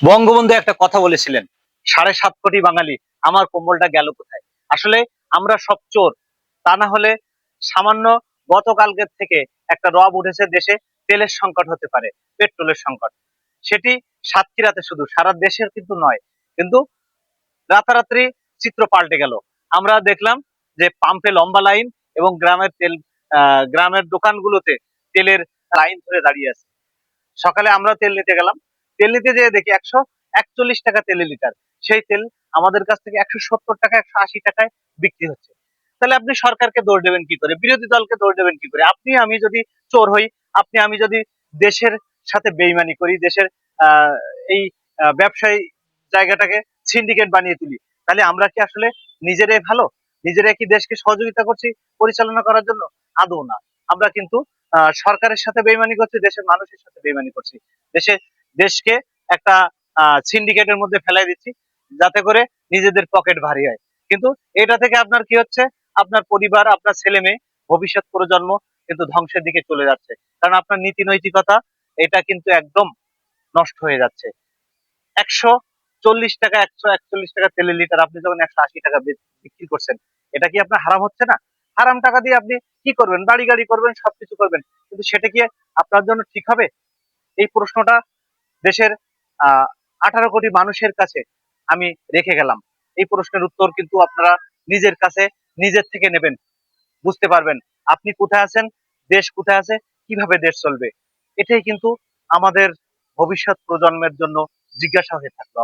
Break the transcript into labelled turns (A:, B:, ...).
A: বঙ্গবন্ধু একটা কথা বলেছিলেন, 7.5 কোটি বাঙালি, আমার কম্বলটা গেল কোথায়। আসলে আমরা সব চোর, তা না হলে সামান্য গতকালকের থেকে একটা রব উঠেছে দেশে, তেলের সংকট হতে পারে, পেট্রোলের সংকট। সেটি সাতক্ষীরাতে শুধু, সারা দেশের কিন্তু নয়। কিন্তু রাতারাতি চিত্র পাল্টে গেল। আমরা দেখলাম যে পাম্পে লম্বা লাইন, এবং গ্রামের তেল গ্রামের দোকানগুলোতে তেলের লাইন ধরে দাঁড়িয়ে আছে। সকালে আমরা তেল নিতে গেলাম, তেল নিতে যেয়ে দেখি 141 টাকা তেলের লিটার। সেই তেল আমাদের কাছ থেকে 170 টাকা, 180 টাকায় বিক্রি হচ্ছে। তাহলে আপনি সরকারকে দোষ দেবেন কি করে, বিরোধী দলকে দোষ দেবেন কি করে? আপনি আমি যদি চোর হই, আপনি আমি যদি দেশের সাথে বেইমানি করি, দেশের আহ এই ব্যবসায়ী জায়গাটাকে সিন্ডিকেট বানিয়ে তুলি, তাহলে আমরা কি আসলে নিজেরাই ভালো? নিজেরাই কি দেশকে সহযোগিতা করছি পরিচালনা করার জন্য? আদৌ না। আমরা কিন্তু সরকারের সাথে বেইমানি করছি, দেশের মানুষের সাথে বেইমানি করছি। দেশে দেশকে একটা সিন্ডিকেটের মধ্যে ফেলাই দিচ্ছি, যাতে করে নিজেদের পকেট ভারী হয়। কিন্তু এটা থেকে আপনার কি হচ্ছে? আপনার পরিবার, আপনার ছেলে মেয়ে, ভবিষ্যৎ প্রজন্ম কিন্তু ধ্বংসের দিকে চলে যাচ্ছে। কারণ আপনার নীতি নৈতিকতা এটা কিন্তু একদম নষ্ট হয়ে যাচ্ছে। 140 টাকা, 141 টাকা তেলের লিটার আপনি যখন 180 টাকা বিক্রি করছেন, এটা কি আপনার হারাম হচ্ছে না? হারাম টাকা দিয়ে আপনি কি করবেন? বাড়ি গাড়ি করবেন, সবকিছু করবেন, কিন্তু সেটা কি আপনার জন্য ঠিক হবে? এই প্রশ্নটা দেশের 18 কোটি মানুষের কাছে আমি রেখে গেলাম। এই প্রশ্নের উত্তর কিন্তু আপনারা নিজের কাছে, নিজের থেকে নেবেন, বুঝতে পারবেন আপনি কোথায় আছেন, দেশ কোথায় আছে, কিভাবে দেশ চলবে। এটাই কিন্তু আমাদের ভবিষ্যৎ প্রজন্মের জন্য জিজ্ঞাসা হয়ে থাকলো।